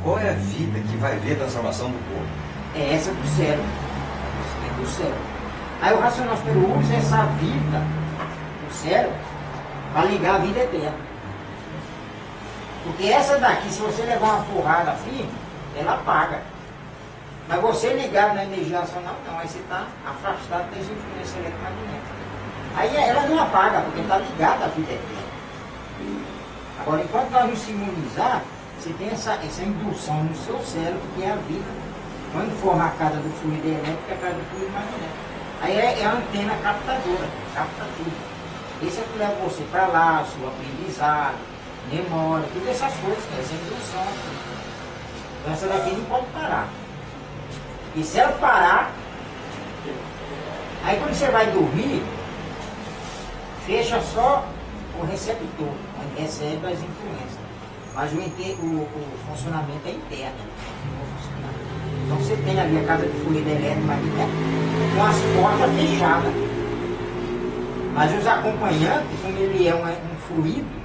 qual é a vida que vai ver a transformação do corpo? É essa do cérebro. É do cérebro. Aí o racional superior usa essa vida do cérebro para ligar a vida eterna. Porque essa daqui, se você levar uma porrada firme, ela apaga. Mas você ligado na energia racional, não. Aí você está afastado das influências eletromagnéticas. Aí ela não apaga, porque está ligada à vida eterna. Agora, enquanto nós nos imunizar, você tem essa indução no seu cérebro, que é a vida. Quando for a casa do fluido elétrico, é a casa do fluido magnético. Aí é a antena captadora, capta tudo. Esse é que leva você para lá, seu aprendizado, memória, todas essas coisas, essa indução. Então essa daqui não pode parar. E se ela parar, aí quando você vai dormir, fecha só o receptor, onde recebe as influências. Mas o funcionamento é interno. Então você tem ali a casa de fluido elétrico magnético com as portas fechadas. Mas os acompanhantes, como ele é um fluido,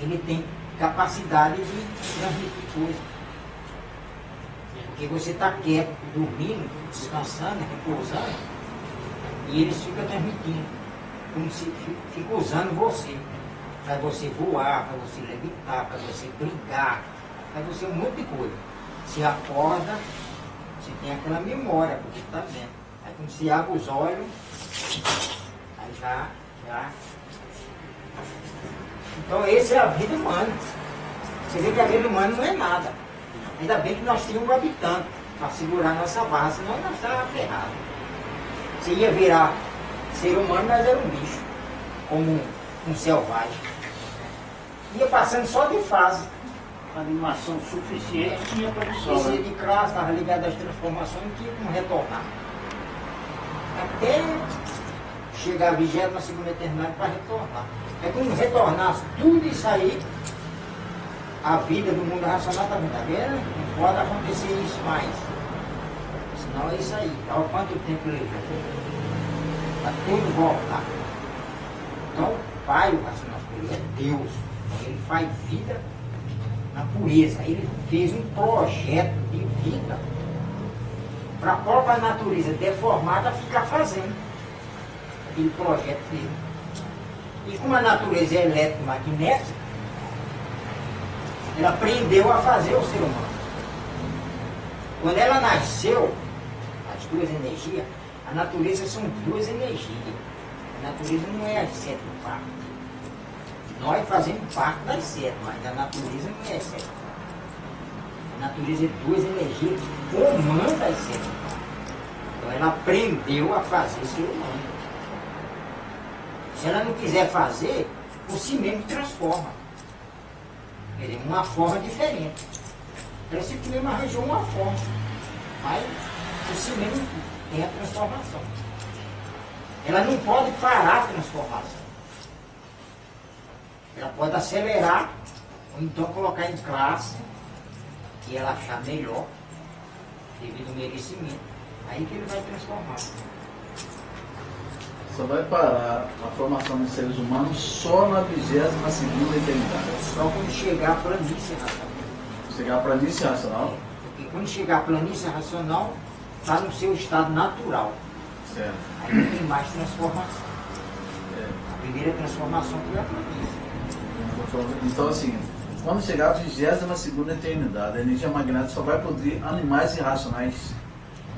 ele tem capacidade de transmitir coisas. Porque você está quieto, dormindo, descansando, repousando, e eles ficam transmitindo, como se fica usando você. Para você voar, para você levitar, para você brincar, para você um monte de coisa. Você acorda, você tem aquela memória, porque está vendo. Aí quando você abre os olhos, aí já. Então essa é a vida humana. Você vê que a vida humana não é nada. Ainda bem que nós tínhamos um habitante para segurar nossa barra, senão nós estávamos ferrados. Você ia virar ser humano, mas era um bicho, como um selvagem. Ia passando só de fase. Animação suficiente tinha para o sol. Suficiente de classe, estava ligado às transformações, não tinha como retornar. Até chegar a 22ª eternidade para retornar. É como retornasse tudo isso aí, a vida do mundo racional está vendo? Não pode acontecer isso mais. Senão é isso aí. Olha quanto tempo levou. Para tudo voltar. Então o Pai, o racional superior, é Deus. Ele faz vida na pureza. Ele fez um projeto de vida para a própria natureza deformada ficar fazendo aquele projeto dele. E como a natureza é eletromagnética, ela aprendeu a fazer o ser humano. Quando ela nasceu, as duas energias, a natureza são duas energias. A natureza não é as 7 partes. Nós fazemos parte das 7, mas a natureza não é as 7 partes. A natureza é duas energias que comandam as 7 partes. Então ela aprendeu a fazer o ser humano. Se ela não quiser fazer, por si mesmo transforma. Quer dizer, uma forma diferente. Ela simplesmente arranjou uma forma. Mas por si mesmo tem a transformação. Ela não pode parar a transformação. Ela pode acelerar, ou então colocar em classe, que ela achar melhor, devido ao merecimento. Aí que ele vai transformar. Só vai parar a formação dos seres humanos só na 22ª eternidade. Só quando chegar a planície racional. Chegar à planície racional. Porque quando chegar a planície racional, está no seu estado natural. Certo. Aí não tem mais transformação. É. A primeira transformação foi a planície. Então, assim, quando chegar a 22ª eternidade, a energia magnética só vai produzir animais irracionais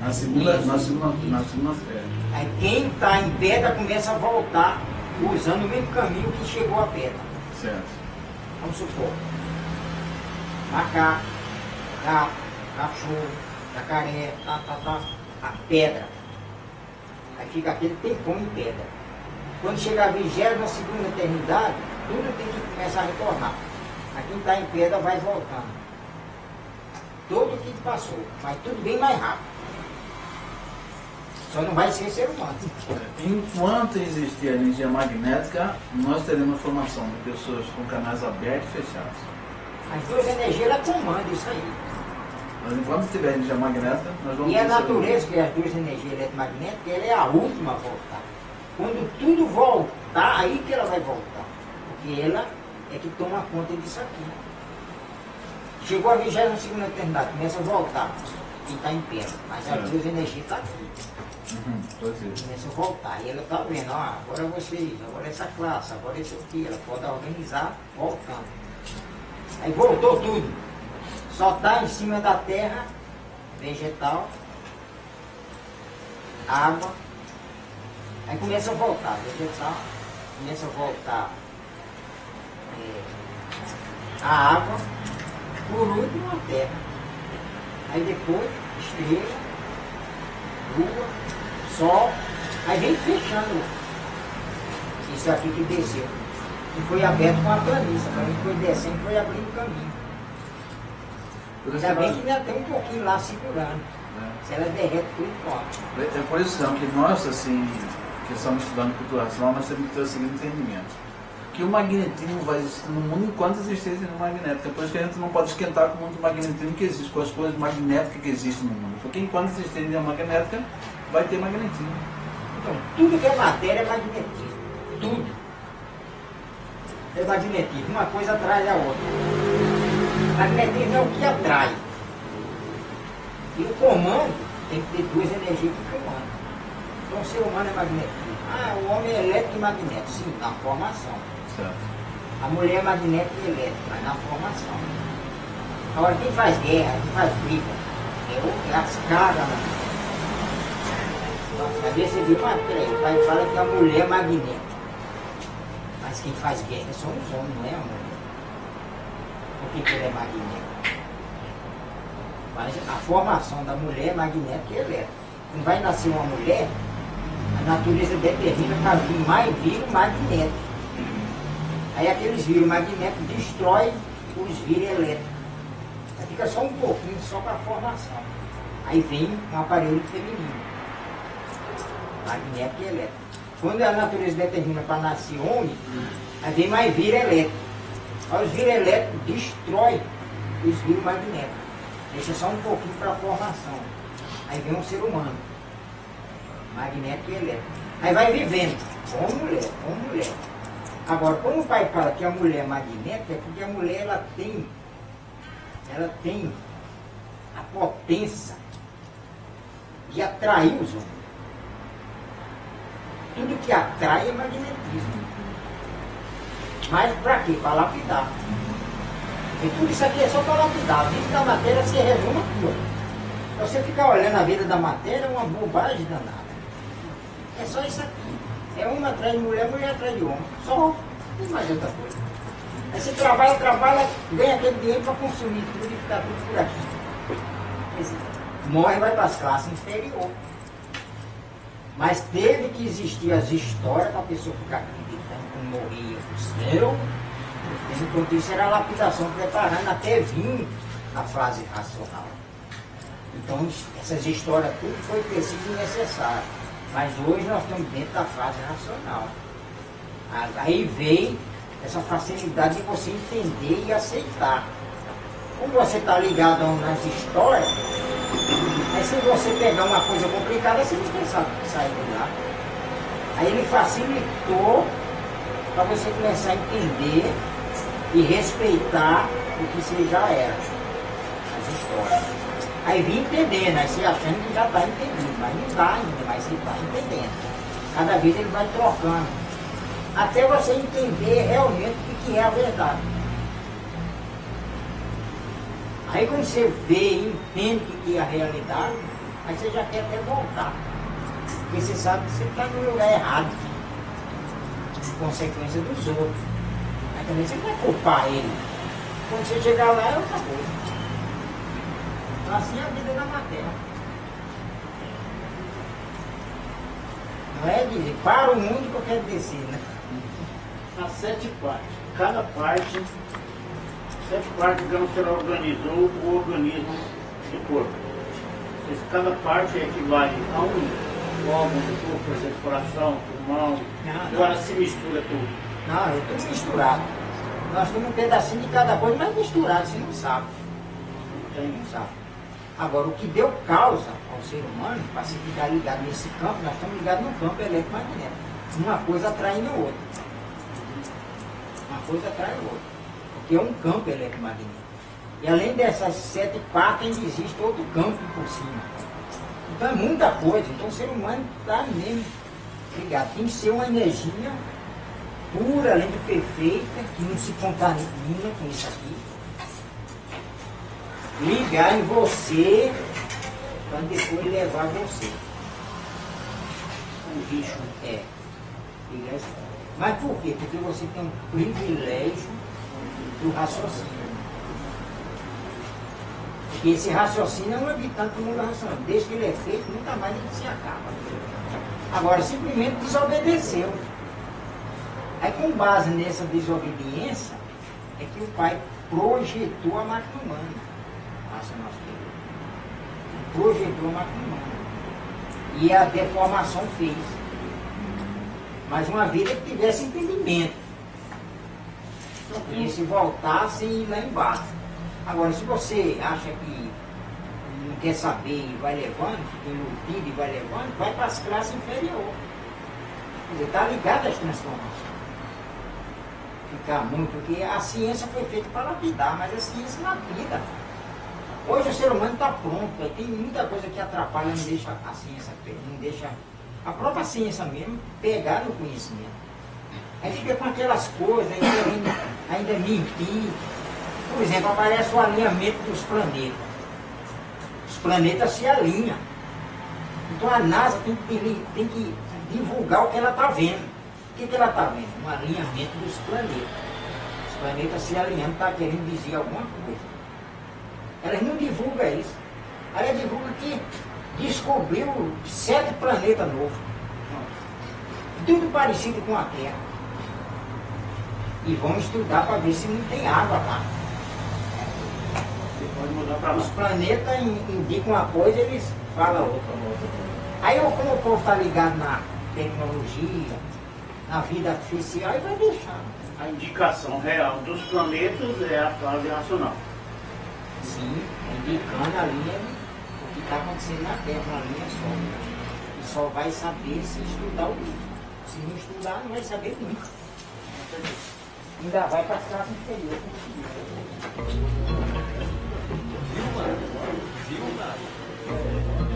na segunda esfera. Aí quem está em pedra começa a voltar usando o mesmo caminho que chegou a pedra. Certo. Vamos supor, macaco, gato, cachorro, jacaré, a pedra. Aí fica aquele tempão em pedra. Quando chegar a 22ª eternidade, tudo tem que começar a retornar. Aí quem está em pedra vai voltando. todo o que passou, mas tudo bem mais rápido. Só não vai ser ser humano. Enquanto existir a energia magnética, nós teremos formação de pessoas com canais abertos e fechados. As duas energias, ela comanda isso aí. Mas enquanto tiver energia magnética, nós vamos E a ter natureza, que é as duas energias eletromagnéticas, ela é a última a voltar. Quando tudo voltar, aí que ela vai voltar. Porque ela é que toma conta disso aqui. Chegou a 22ª eternidade, começa a voltar. E está em pé. Mas as duas energias estão aqui. Começa a voltar. E ela está vendo, ó, agora vocês, agora essa classe, agora isso aqui. Ela pode organizar voltando. Aí voltou tudo. Só está em cima da terra, vegetal, água. Aí começa a voltar, vegetal, começa a voltar a água, por último a terra. Aí depois, estrela, lua, sol, aí vem fechando isso aqui que desceu. E foi aberto com a planície, a planície foi descendo e foi abrindo caminho. Ainda bem que ainda tem um pouquinho lá segurando. Se ela derrete tudo, pronto. É por isso que nós, assim, que estamos estudando cultura racional, nós temos que ter o seguinte entendimento. Que o magnetismo vai existir no mundo enquanto existir energia magnética. Por isso que a gente não pode esquentar com o mundo magnetismo que existe, com as coisas magnéticas que existem no mundo. Porque enquanto existir energia magnética, vai ter magnetismo. Então, tudo que é matéria é magnetismo. Tudo. É magnetismo. Uma coisa atrai a outra. Magnetismo é o que atrai. E o comando tem que ter duas energias que comandam. Então o ser humano é magnetismo. Ah, o homem é elétrico e magnético. Sim, na formação. Certo. A mulher é magnética e elétrica, mas na formação. Agora, quem faz guerra, quem faz briga, é as cargas magnéticas. Às vezes você viu uma trem, o pai fala que a mulher é magnética. Mas quem faz guerra são os homens, não é a mulher. Por que ela é magnética? Mas a formação da mulher é magnética e elétrica. Quando vai nascer uma mulher, a natureza determina para vir mais vírus magnéticos. Aí aqueles vírus magnéticos destroem os vírus elétricos. Aí fica só um pouquinho, só para a formação. Aí vem um aparelho feminino, magnético e elétrico. Quando a natureza determina para nascer homem, aí vem mais vírus elétrico. Aí os vírus elétricos destroem os vírus magnéticos. Deixa só um pouquinho para a formação. Aí vem um ser humano, magnético e elétrico. Aí vai vivendo, homem ou mulher. Agora, como o pai fala que a mulher é magnética, é porque a mulher ela tem a potência de atrair os homens. Tudo que atrai é magnetismo. Mas para quê? Para lapidar. E tudo isso aqui é só para lapidar. A vida da matéria se resume a tudo. Você ficar olhando a vida da matéria é uma bobagem danada. É só isso aqui. É uma atrás de mulher, mulher atrás de homem. Só. Não tem mais outra coisa. Aí você trabalha, ganha aquele dinheiro para consumir tudo e ficar tudo por aqui. Quer dizer, morre e vai para as classes inferiores. Mas teve que existir as histórias para a pessoa ficar acreditando que morria do céu. Enquanto isso era a lapidação preparando até vir a fase racional. Então essas histórias tudo foi preciso e necessário. Mas hoje nós estamos dentro da fase racional. Aí veio essa facilidade de você entender e aceitar. Como você está ligado nas histórias, aí se você pegar uma coisa complicada, você não tem sair de lá. Aí ele facilitou para você começar a entender e respeitar o que você já era, as histórias. Aí vim entendendo, aí você achando que já está entendendo, mas não está ainda, mas você está entendendo. Cada vez ele vai trocando, até você entender realmente o que é a verdade. Aí quando você vê e entende o que é a realidade, aí você já quer até voltar. Porque você sabe que você está no lugar errado, consequência dos outros. Aí também você não vai culpar ele. Quando você chegar lá é outra coisa. Então assim é a vida da matéria. Não é dizer, para o mundo que eu quero descer, né? As 7 partes. Cada parte, 7 partes, digamos que ela organizou o organismo do corpo. Ou seja, cada parte equivale a um órgão do corpo, por exemplo, coração, pulmão. Agora se mistura tudo. Não, é tudo misturado. Nós temos um pedacinho de cada coisa, mas misturado, você não sabe. Você não sabe. Agora, o que deu causa ao ser humano, para se ficar ligado nesse campo, nós estamos ligados no campo eletromagnético. Uma coisa atraindo a outra. Uma coisa atrai a outra. Porque é um campo eletromagnético. E além dessas 7 partes, ainda existe outro campo por cima. Então é muita coisa. Então o ser humano está mesmo ligado. Tem que ser uma energia pura, além de perfeita, que não se contamina com isso aqui. Ligar em você, para depois levar você. Um bicho. É. Ligar isso. Mas por quê? Porque você tem um privilégio do raciocínio. Porque esse raciocínio é um habitante do mundo racional. Desde que ele é feito, nunca mais ele se acaba. Agora, simplesmente desobedeceu. Aí, com base nessa desobediência, é que o pai projetou a máquina humana. Projetou a máquina humana. E a deformação fez. Mas uma vida que tivesse entendimento. E se voltasse e ir lá embaixo. Agora, se você acha que não quer saber e vai levando, fica iludido e vai levando, vai para as classes inferiores. Quer dizer, está ligado às transformações. Ficar muito, porque a ciência foi feita para lapidar, mas a ciência lapida. Hoje o ser humano está pronto, tem muita coisa que atrapalha, não deixa a ciência, não deixa a própria ciência mesmo pegar no conhecimento. Aí fica com aquelas coisas, ainda mentir. Por exemplo, aparece o alinhamento dos planetas. Os planetas se alinham. Então a NASA tem que divulgar o que ela está vendo. O que ela está vendo? Um alinhamento dos planetas. Os planetas se alinhando, está querendo dizer alguma coisa. Elas não divulgam isso. Ela divulga que descobriu 7 planetas novos. Tudo parecido com a Terra. E vão estudar para ver se não tem água lá. Pode mudar para Os planetas indicam uma coisa, eles falam outra. Aí como o povo está ligado na tecnologia, na vida artificial, aí vai deixar. a indicação real dos planetas é a fase racional. Sim, indicando a linha o que está acontecendo na Terra, uma linha só. E só vai saber se estudar o livro. Se não estudar, não vai saber nunca. Ainda vai para as classes inferiores. Viu, mano?